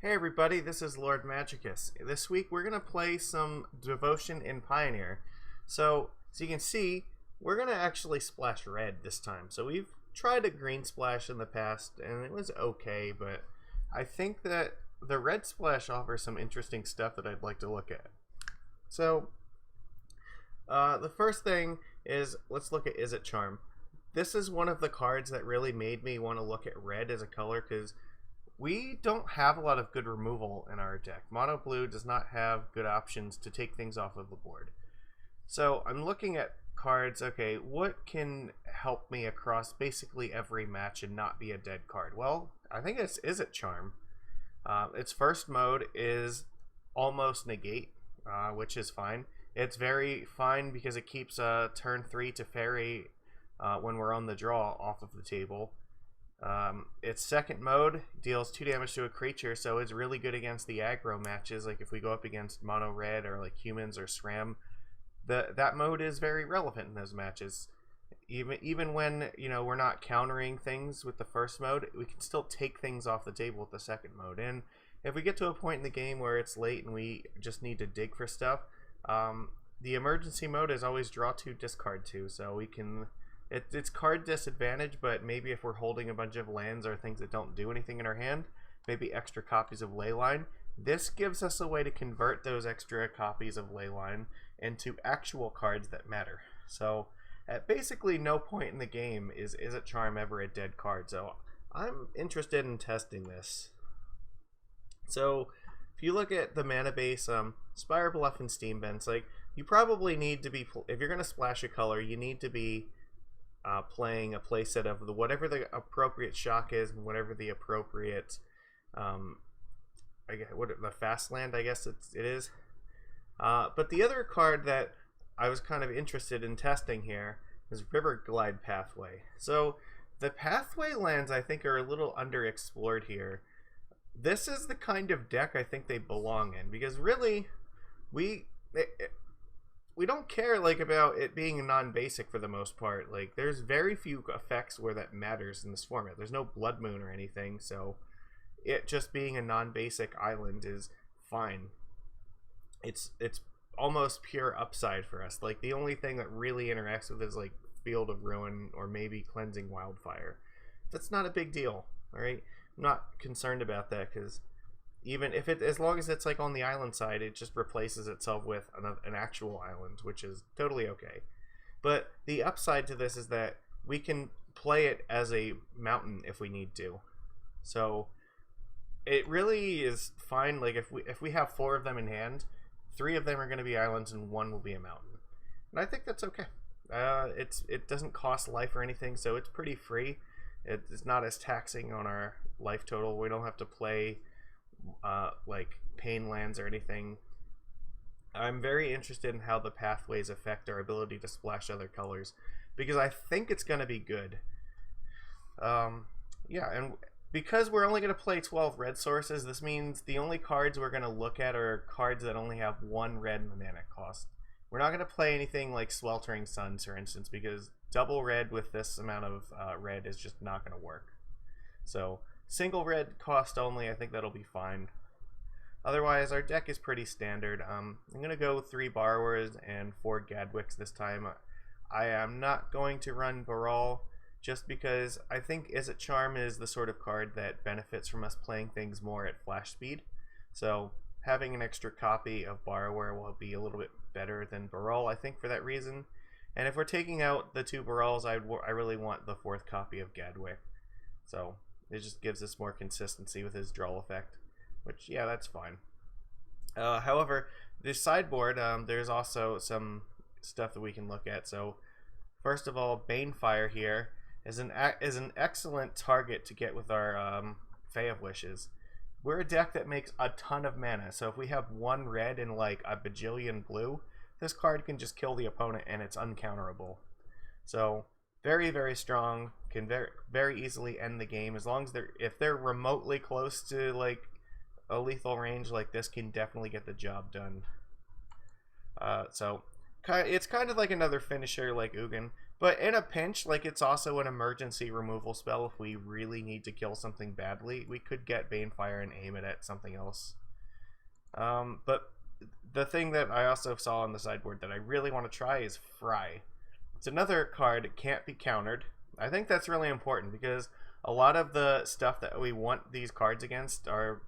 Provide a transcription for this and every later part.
Hey everybody, this is Lord Magicus. This week we're going to play some Devotion in Pioneer. So, as you can see, we're going to actually splash red this time. So we've tried a green splash in the past and it was okay, but I think that the red splash offers some interesting stuff that I'd like to look at. So, the first thing is, let's look at Izzet Charm. This is one of the cards that really made me want to look at red as a color because we don't have a lot of good removal in our deck. Mono blue does not have good options to take things off of the board. So I'm looking at cards, okay, what can help me across basically every match and not be a dead card? Well, I think it's Izzet Charm. Its first mode is almost negate, which is fine. It's very fine because it keeps turn 3 to fairy when we're on the draw off of the table. Its second mode deals 2 damage to a creature, so it's really good against the aggro matches. Like if we go up against mono red or like humans or SRAM, that mode is very relevant in those matches. Even when we're not countering things with the first mode, we can still take things off the table with the second mode. And if we get to a point in the game where it's late and we just need to dig for stuff, the emergency mode is always draw 2, discard 2, so we can. It's card disadvantage, but maybe if we're holding a bunch of lands or things that don't do anything in our hand, maybe extra copies of Leyline. This gives us a way to convert those extra copies of Leyline into actual cards that matter. So at basically no point in the game is Izzet Charm ever a dead card. So I'm interested in testing this. So if you look at the mana base, Spirebluff and Steam Vents, like you probably need to be, if you're going to splash a color, you need to be playing a playset of whatever the appropriate shock is and whatever the appropriate the fast land I guess it is. But the other card that I was kind of interested in testing here is Riverglide Pathway. So the Pathway lands I think are a little underexplored here. This is the kind of deck I think they belong in because really we don't care about it being non-basic for the most part. Like there's very few effects where that matters in this format. There's no Blood Moon or anything, so it just being a non-basic island is fine. It's almost pure upside for us. Like the only thing that really interacts with is like Field of Ruin or maybe Cleansing Wildfire. That's not a big deal. All right, I'm not concerned about that because even if as long as it's like on the island side, it just replaces itself with an actual island, which is totally okay. But the upside to this is that we can play it as a mountain if we need to. So it really is fine. Like if we have 4 of them in hand, 3 of them are going to be islands and 1 will be a mountain, and I think that's okay. It doesn't cost life or anything, so it's pretty free. It's not as taxing on our life total. We don't have to play like pain lands or anything. I'm very interested in how the pathways affect our ability to splash other colors because I think it's going to be good. Yeah, and because we're only going to play 12 red sources, this means the only cards we're going to look at are cards that only have 1 red in the mana cost. We're not going to play anything like Sweltering Suns, for instance, because double red with this amount of red is just not going to work. So single red cost only, I think that'll be fine. Otherwise, our deck is pretty standard. I'm going to go 3 Borrowers and 4 Gadwicks this time. I am not going to run Baral just because I think Izzet Charm is the sort of card that benefits from us playing things more at flash speed. So having an extra copy of Borrower will be a little bit better than Baral, I think, for that reason. And if we're taking out the 2 Barals, I really want the 4th copy of Gadwick. So it just gives us more consistency with his draw effect, which, yeah, that's fine. However, this sideboard, there's also some stuff that we can look at. So, first of all, Banefire here is an excellent target to get with our Fae of Wishes. We're a deck that makes a ton of mana, so if we have 1 red and like a bajillion blue, this card can just kill the opponent and it's uncounterable. So very, very strong, can very easily end the game as long as if they're remotely close to like a lethal range, like this can definitely get the job done. So it's kind of like another finisher like Ugin. But in a pinch, like, it's also an emergency removal spell. If we really need to kill something badly, we could get Banefire and aim it at something else. But the thing that I also saw on the sideboard that I really want to try is Fry. It's another card that can't be countered. I think that's really important because a lot of the stuff that we want these cards against are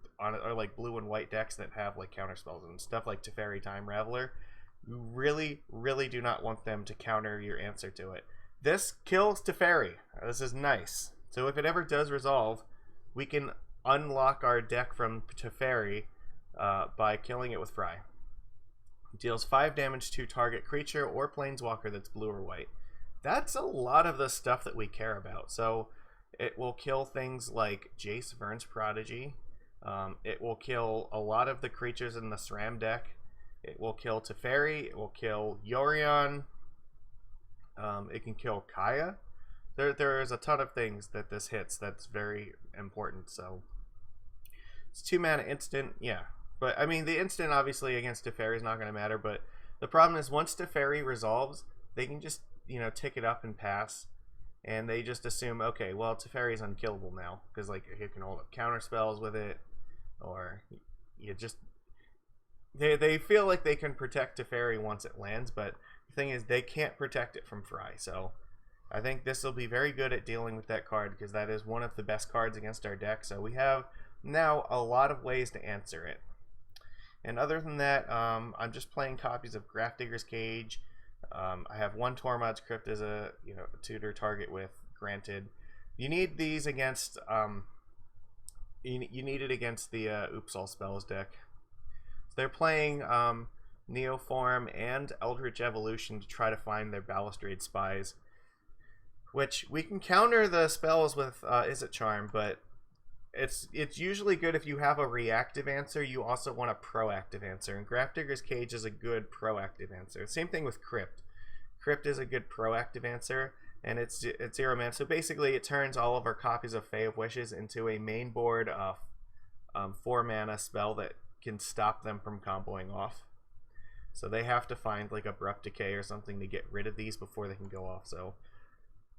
like blue and white decks that have like counter spells and stuff like Teferi Time Raveler. You really, really do not want them to counter your answer to it. This kills Teferi. This is nice. So if it ever does resolve, we can unlock our deck from Teferi by killing it with Fry. It deals 5 damage to target creature or planeswalker that's blue or white. That's a lot of the stuff that we care about. So it will kill things like Jace, Vern's Prodigy. It will kill a lot of the creatures in the SRAM deck. It will kill Teferi. It will kill Yorion. It can kill Kaya. There is a ton of things that this hits that's very important. So it's 2 mana instant, yeah. But I mean, the instant obviously against Teferi is not going to matter. But the problem is once Teferi resolves, they can just tick it up and pass, and they just assume, okay, well, Teferi is unkillable now because like you can hold up counter spells with it, or you just. They feel like they can protect Teferi once it lands, but the thing is they can't protect it from Fry. So I think this will be very good at dealing with that card because that is one of the best cards against our deck. So we have now a lot of ways to answer it. And other than that, I'm just playing copies of Grafdigger's Cage. I have 1 Tormod's Crypt as a tutor target with Granted. You need these against you need it against the Oops All Spells deck. They're playing Neoform and Eldritch Evolution to try to find their Balustrade Spies, which we can counter the spells with Izzet Charm, but it's usually good if you have a reactive answer. You also want a proactive answer, and Grafdigger's Cage is a good proactive answer. Same thing with Crypt. Crypt is a good proactive answer, and it's 0 mana. So basically, it turns all of our copies of Fae of Wishes into a main board 4 mana spell that can stop them from comboing off. So they have to find like Abrupt Decay or something to get rid of these before they can go off. So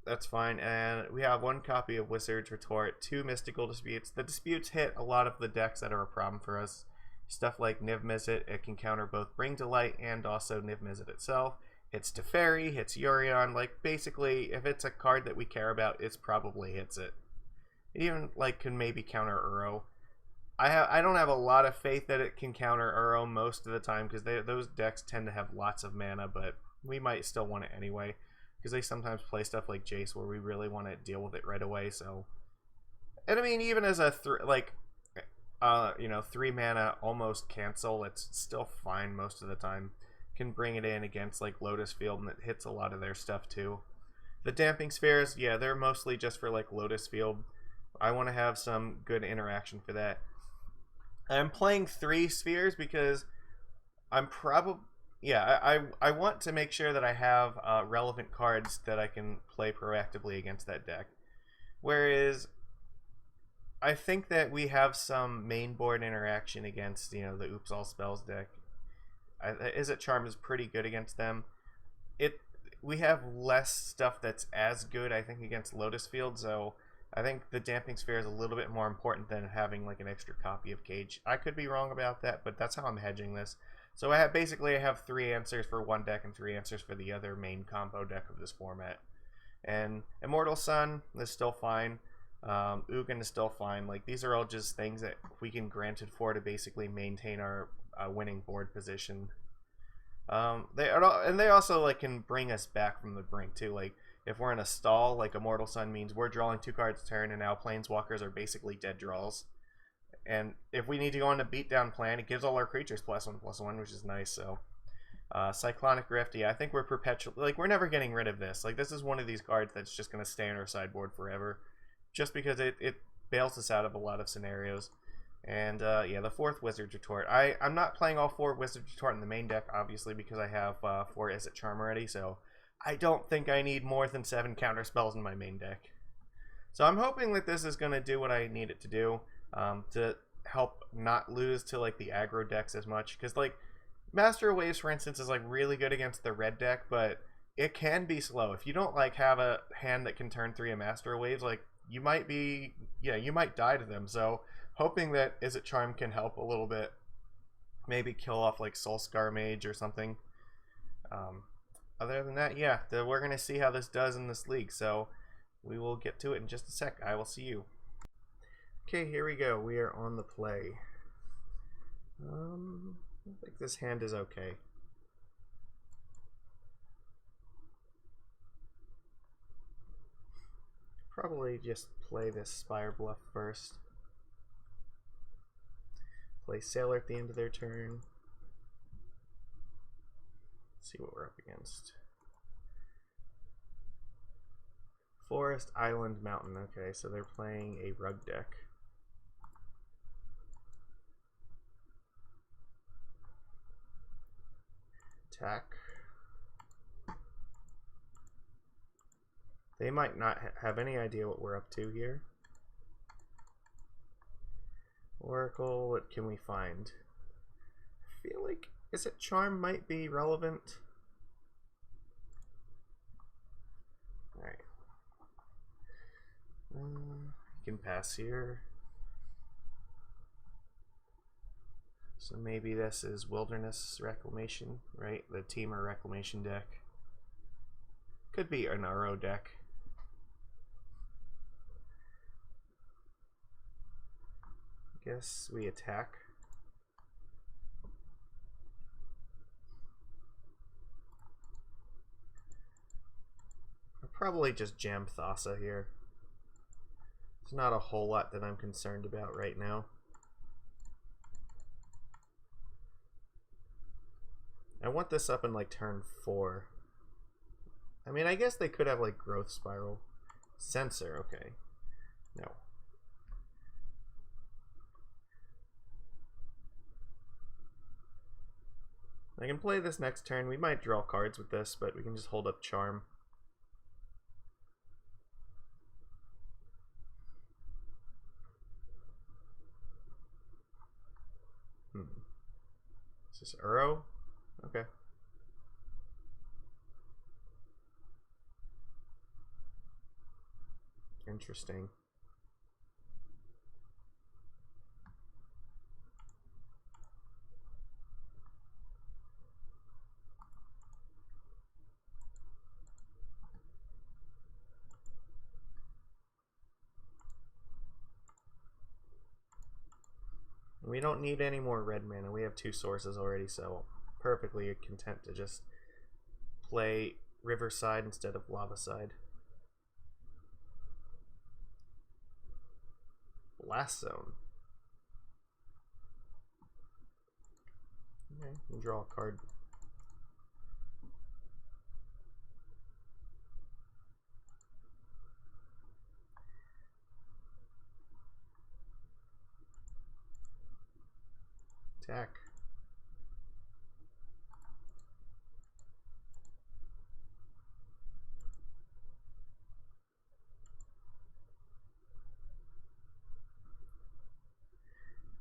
that's fine. And we have 1 copy of Wizard's Retort, 2 Mystical Disputes. The disputes hit a lot of the decks that are a problem for us. Stuff like Niv Mizzet, it can counter both Bring to Light and also Niv Mizzet itself. Hits Teferi, hits Yorion. Like basically, if it's a card that we care about, it probably hits it. It even like can maybe counter Uro. I don't have a lot of faith that it can counter Uro most of the time because those decks tend to have lots of mana, but we might still want it anyway because they sometimes play stuff like Jace where we really want to deal with it right away. So, and I mean, even as a 3 mana almost cancel, it's still fine most of the time. Can bring it in against like Lotus Field, and it hits a lot of their stuff too. The Damping Spheres, yeah, they're mostly just for like Lotus Field. I want to have some good interaction for that. I'm playing 3 spheres because I'm probably I want to make sure that I have relevant cards that I can play proactively against that deck. Whereas I think that we have some main board interaction against the Oops All Spells deck. Izzet Charm is pretty good against them. We have less stuff that's as good, I think, against Lotus Field, so I think the Damping Sphere is a little bit more important than having like an extra copy of Cage. I could be wrong about that, but that's how I'm hedging this. So I have 3 answers for one deck and 3 answers for the other main combo deck of this format. And Immortal Sun is still fine. Ugin is still fine. Like these are all just things that we can Granted for to basically maintain our winning board position. They also like can bring us back from the brink too. Like if we're in a stall, like Immortal Sun means we're drawing 2 cards a turn, and now Planeswalkers are basically dead draws. And if we need to go on a beatdown plan, it gives all our creatures +1/+1, which is nice. So Cyclonic Rift, yeah, I think we're perpetually like we're never getting rid of this. Like this is one of these cards that's just gonna stay on our sideboard forever, just because it bails us out of a lot of scenarios. And yeah, the 4th Wizard's Retort. I'm not playing all 4 Wizard's Retort in the main deck, obviously, because I have 4 Izzet Charm already, so I don't think I need more than 7 counter spells in my main deck. So I'm hoping that this is going to do what I need it to do, to help not lose to like the aggro decks as much. Because like Master of Waves, for instance, is like really good against the red deck, but it can be slow. If you don't like have a hand that can turn 3 of Master Waves, like you might be, yeah, you might die to them. So hoping that Izzet Charm can help a little bit, maybe kill off like Soulscar Mage or something. Other than that, yeah, we're gonna see how this does in this league. So we will get to it in just a sec. I will see you. Okay, here we go. We are on the play. I think this hand is okay. Probably just play this Spirebluff first. Play Sailor at the end of their turn. Let's see what we're up against. Forest, Island, Mountain. Okay, so they're playing a rug deck. Attack. They might not have any idea what we're up to here. Oracle, what can we find? I feel like Izzet Charm might be relevant. Alright. You can pass here. So maybe this is Wilderness Reclamation, right? The Temur Reclamation deck. Could be an Uro deck. Guess we attack. I'll probably just jam Thassa here. There's not a whole lot that I'm concerned about right now. I want this up in like turn 4. I mean, I guess they could have like Growth Spiral. Censor, okay. No. I can play this next turn. We might draw cards with this, but we can just hold up Charm. Is this Uro? Okay. Interesting. We don't need any more red mana. We have 2 sources already, so perfectly content to just play Riverside instead of Lavaside. Blast Zone. Okay, we'll draw a card. Attack.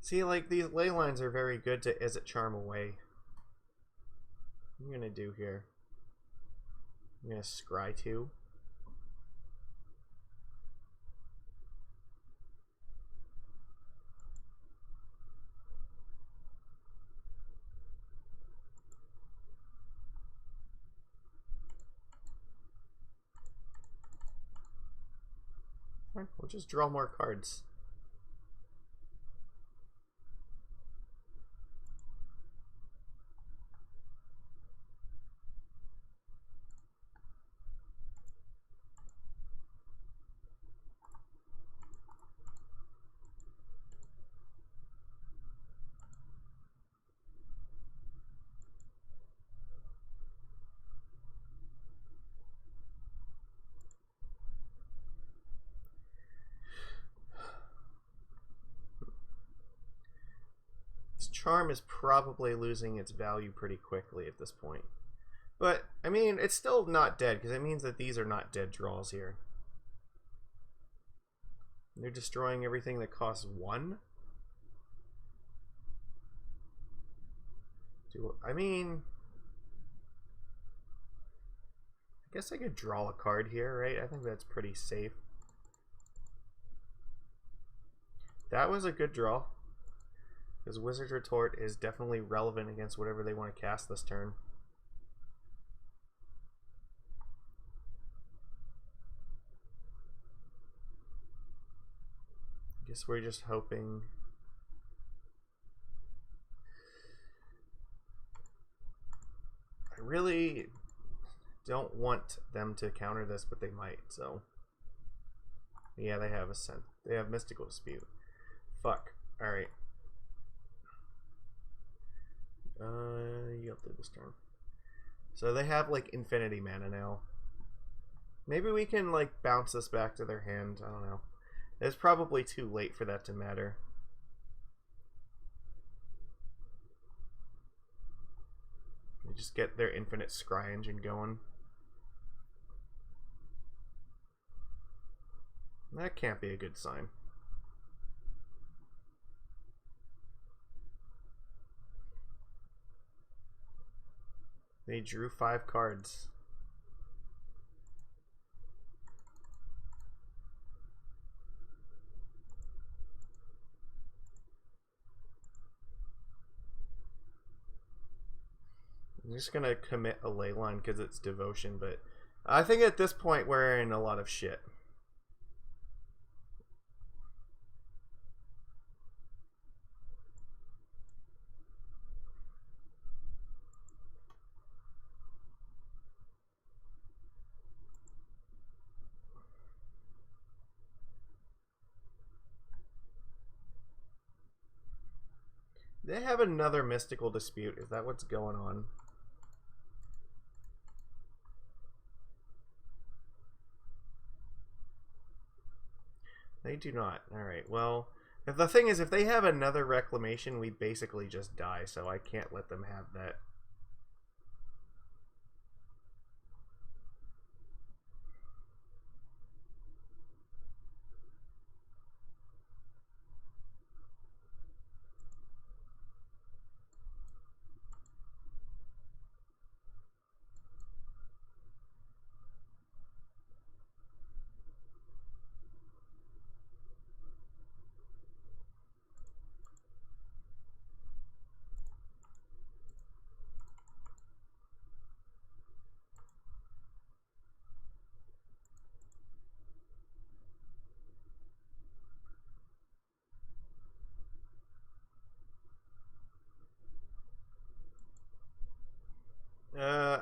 See, like, these ley lines are very good to Izzet Charm away. What I'm gonna do here? I'm gonna scry 2. Fine, we'll just draw more cards. Charm is probably losing its value pretty quickly at this point. But, I mean, it's still not dead, because it means that these are not dead draws here. They're destroying everything that costs 1? I mean... I guess I could draw a card here, right? I think that's pretty safe. That was a good draw. Because Wizard's Retort is definitely relevant against whatever they want to cast this turn. I guess we're just hoping. I really don't want them to counter this, but they might, so. Yeah, they have Ascent. They have Mystical Dispute. Fuck. Alright. You have to this turn. So they have like infinity mana now. Maybe we can like bounce this back to their hand. I don't know. It's probably too late for that to matter. They just get their infinite Scry engine going. That can't be a good sign. They drew 5 cards. I'm just gonna commit a Leyline because it's devotion, but I think at this point we're in a lot of shit. They have another Mystical Dispute. Is that what's going on? They do not. Alright, well, if the thing is, if they have another Reclamation, we basically just die, so I can't let them have that.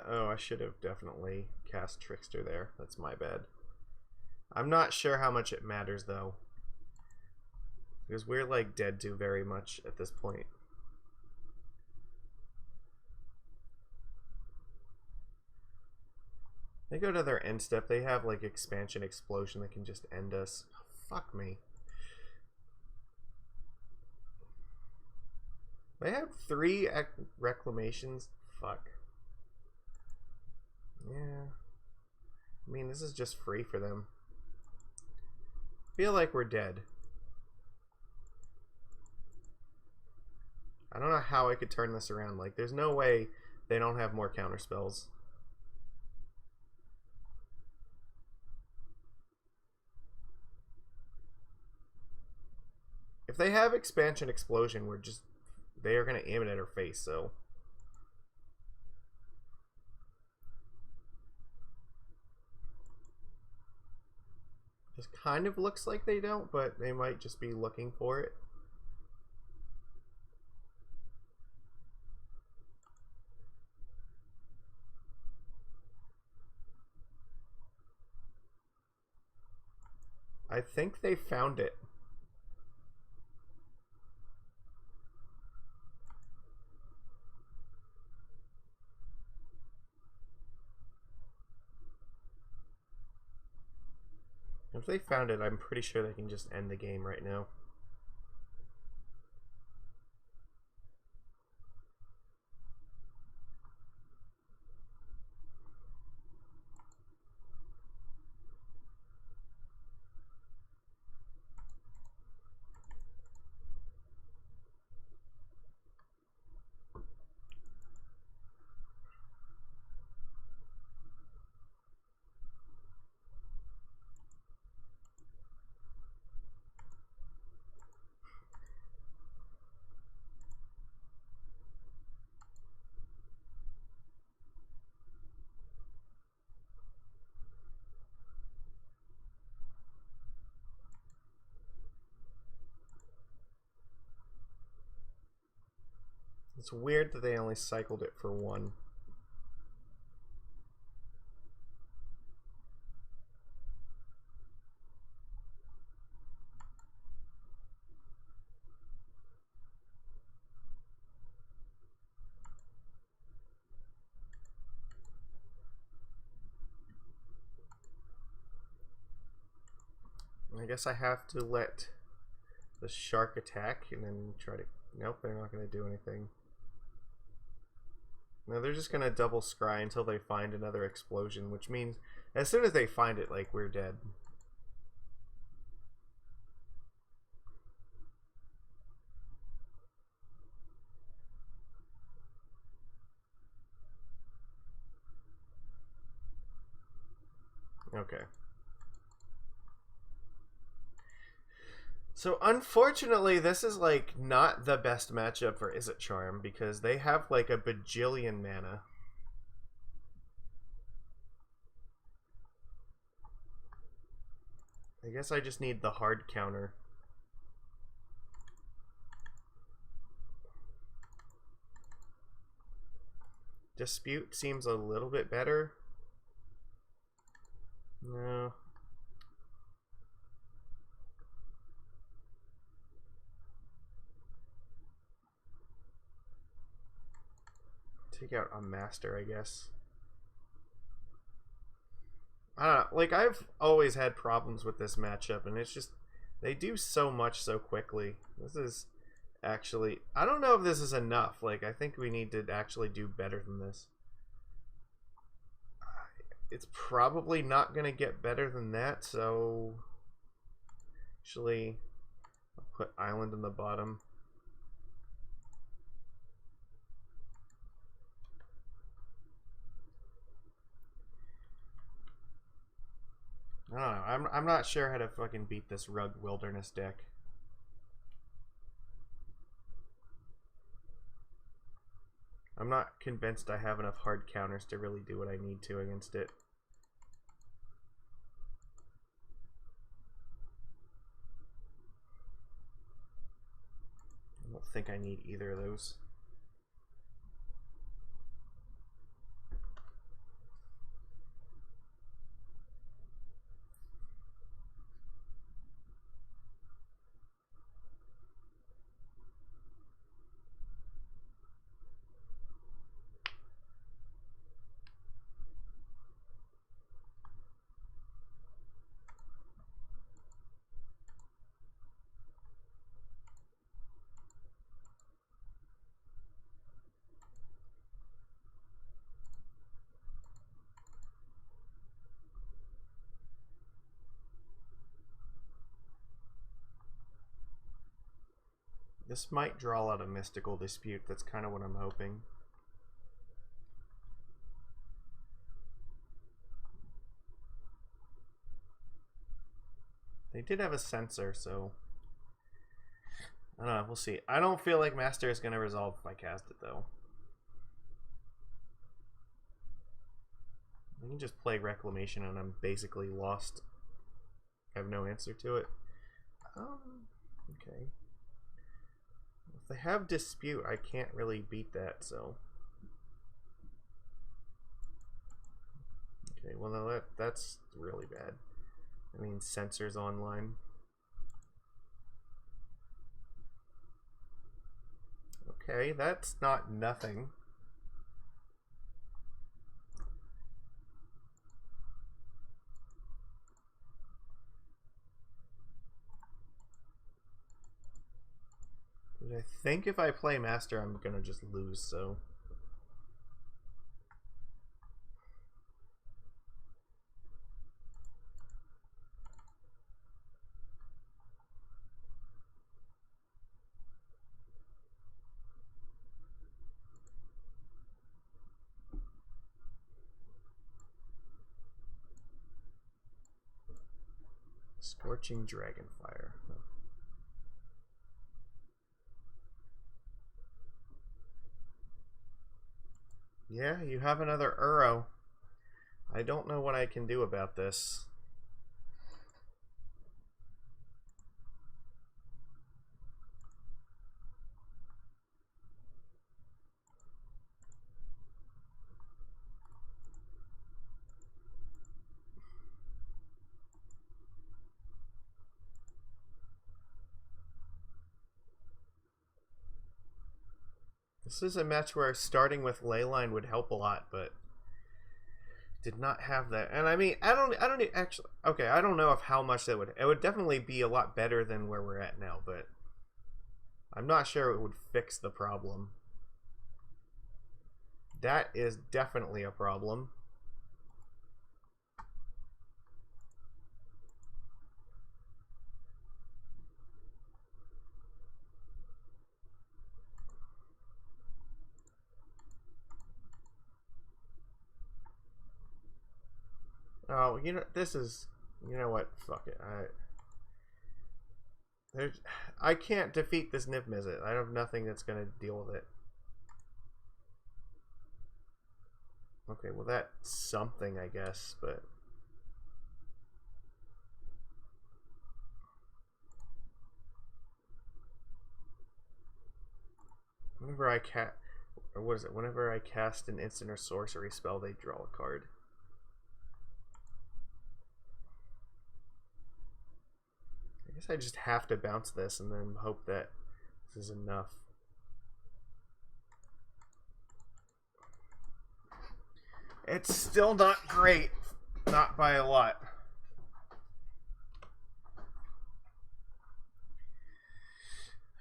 Oh, I should have definitely cast Trickster there. That's my bad. I'm not sure how much it matters, though. Because we're, like, dead to very much at this point. They go to their end step. They have, like, Expansion Explosion that can just end us. Oh, fuck me. They have 3 Reclamations? Fuck. Yeah. I mean, this is just free for them. Feel like we're dead. I don't know how I could turn this around. Like, there's no way they don't have more counter spells. If they have Expansion Explosion, they are going to aim it at her face, so. This kind of looks like they don't, but they might just be looking for it. I think they found it. If they found it, I'm pretty sure they can just end the game right now. It's weird that they only cycled it for one. I guess I have to let the shark attack and then try to... Nope, they're not going to do anything. No, they're just going to double scry until they find another explosion, which means as soon as they find it, like, we're dead. Okay. So unfortunately, this is like not the best matchup for Izzet Charm because they have like a bajillion mana. I guess I just need the hard counter. Dispute seems a little bit better. No. Take out a master, I guess. I don't know. Like, I've always had problems with this matchup, and it's just they do so much so quickly. This is actually... I don't know if this is enough. Like, I think we need to actually do better than this. It's probably not going to get better than that, so... Actually, I'll put Island in the bottom. I don't know. I'm not sure how to fucking beat this Rug Wilderness deck. I'm not convinced I have enough hard counters to really do what I need to against it. I don't think I need either of those. This might draw out a mystical dispute. That's kind of what I'm hoping. They did have a censor, so I don't know. We'll see. I don't feel like Master is going to resolve if I cast it, though. I can just play Reclamation and I'm basically lost. I have no answer to it. Okay. If they have Dispute, I can't really beat that, so... Okay, well, no, that's really bad. I mean, Censor's online. Okay, that's not nothing. I think if I play Master, I'm gonna just lose, so... Scorching Dragonfire. Yeah, you have another Uro. I don't know what I can do about this. This is a match where starting with Leyline would help a lot, but did not have that. And I mean, I don't actually. Okay, I don't know if how much that would. It would definitely be a lot better than where we're at now, but I'm not sure it would fix the problem. That is definitely a problem. Oh, you know, this is, you know what? Fuck it. I can't defeat this Niv Mizzet. I have nothing that's gonna deal with it. Okay, well that's something, I guess, but whenever I Whenever I cast an instant or sorcery spell, they draw a card. I guess I just have to bounce this and then hope that this is enough. It's still not great. Not by a lot.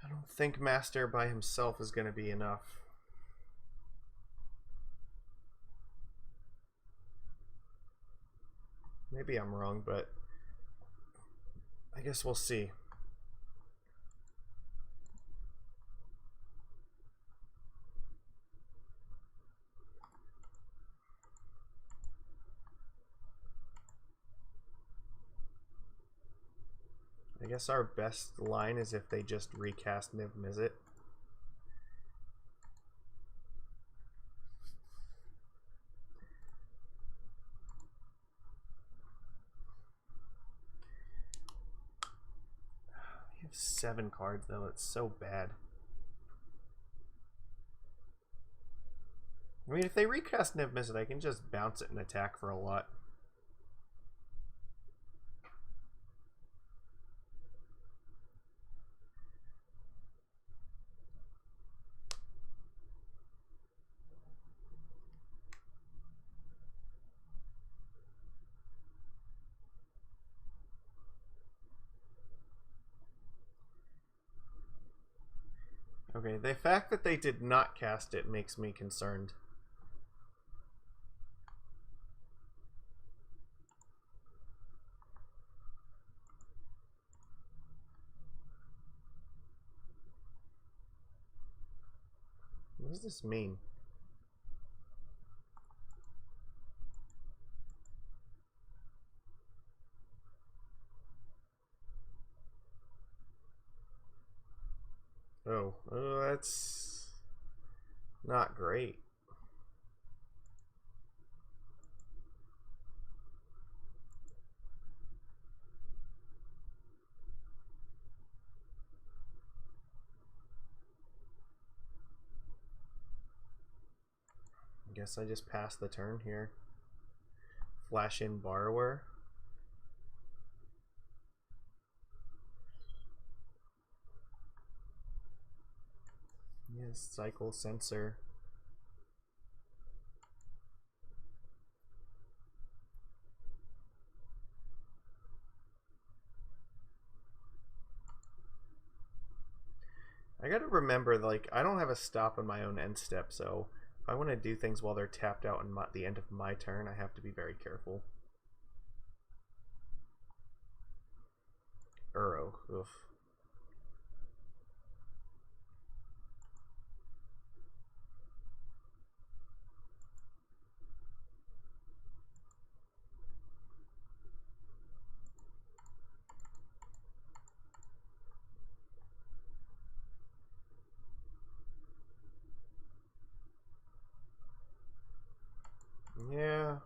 I don't think Master by himself is going to be enough. Maybe I'm wrong, but I guess we'll see. I guess our best line is if they just recast Niv Mizzet. We have 7 cards though, it's so bad. I mean, if they recast Niv Mizzet, I can just bounce it and attack for a lot. Okay, the fact that they did not cast it makes me concerned. What does this mean? Oh, that's not great. I guess I just passed the turn here. Flash in Borrower. Yes, Cycle Sensor. I gotta remember, like, I don't have a stop on my own end step, so if I want to do things while they're tapped out on the end of my turn, I have to be very careful. Uro. Oof. Yeah.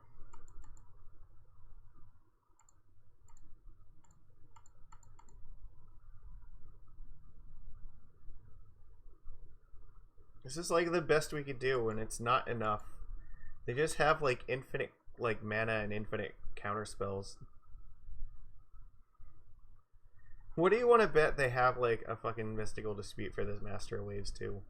This is like the best we could do when it's not enough. They just have like infinite like mana and infinite counter spells. What do you want to bet they have like a fucking mystical dispute for this Master Waves too?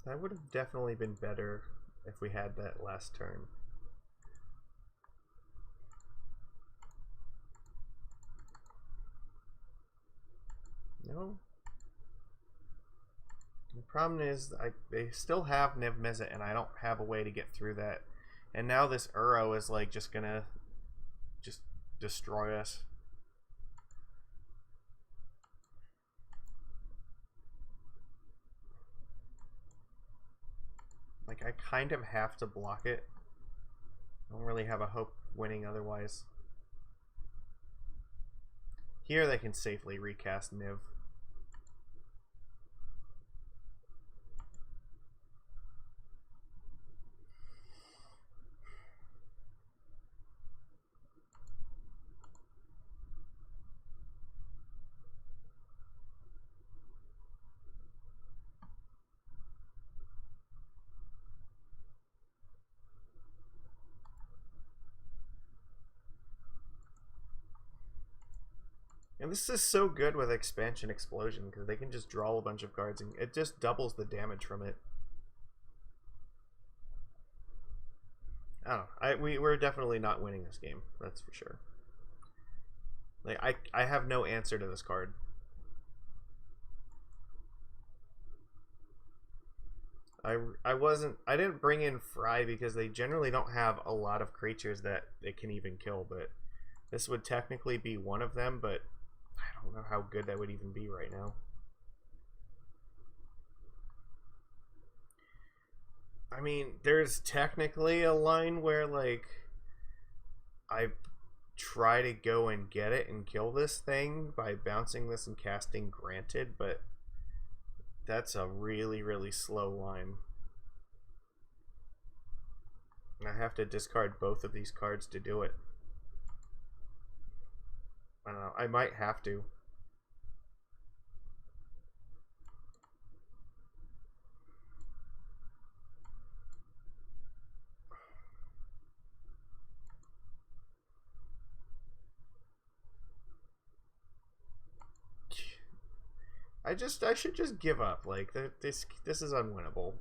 That would have definitely been better if we had that last turn. No. The problem is they still have Niv Mizzet, and I don't have a way to get through that. And now this Uro is like just gonna just destroy us. Like, I kind of have to block it. I don't really have a hope winning otherwise. Here they can safely recast Niv. And this is so good with Expansion Explosion because they can just draw a bunch of cards and it just doubles the damage from it. I don't know. We're definitely not winning this game. That's for sure. Like I have no answer to this card. I didn't bring in Fry because they generally don't have a lot of creatures that it can even kill, but this would technically be one of them, but I don't know how good that would even be right now. I mean, there's technically a line where, like, I try to go and get it and kill this thing by bouncing this and casting Granted, but that's a really, really slow line. I have to discard both of these cards to do it. I don't know. I might have to. I should just give up. Like, this is unwinnable.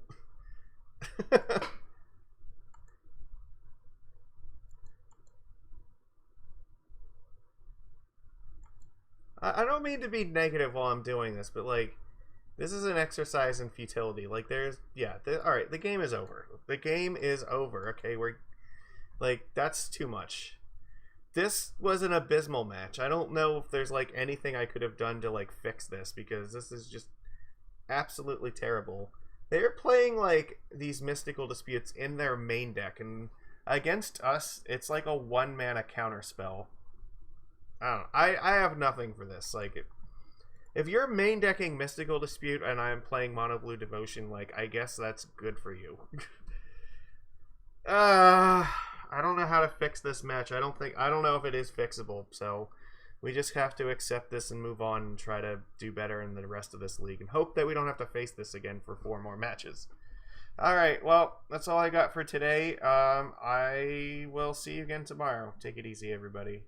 I don't mean to be negative while I'm doing this, but like, this is an exercise in futility. Like, all right, the game is over. The game is over. Okay, we're like, that's too much. This was an abysmal match. I don't know if there's like anything I could have done to like fix this because this is just absolutely terrible. They're playing like these mystical disputes in their main deck, and against us, it's like a 1-mana counter spell. I don't know. I have nothing for this. Like, if you're main decking Mystical Dispute and I'm playing Mono Blue Devotion, like, I guess that's good for you. I don't know how to fix this match. I don't know if it is fixable. So we just have to accept this and move on and try to do better in the rest of this league and hope that we don't have to face this again for 4 more matches. All right, well, that's all I got for today. I will see you again tomorrow. Take it easy, everybody.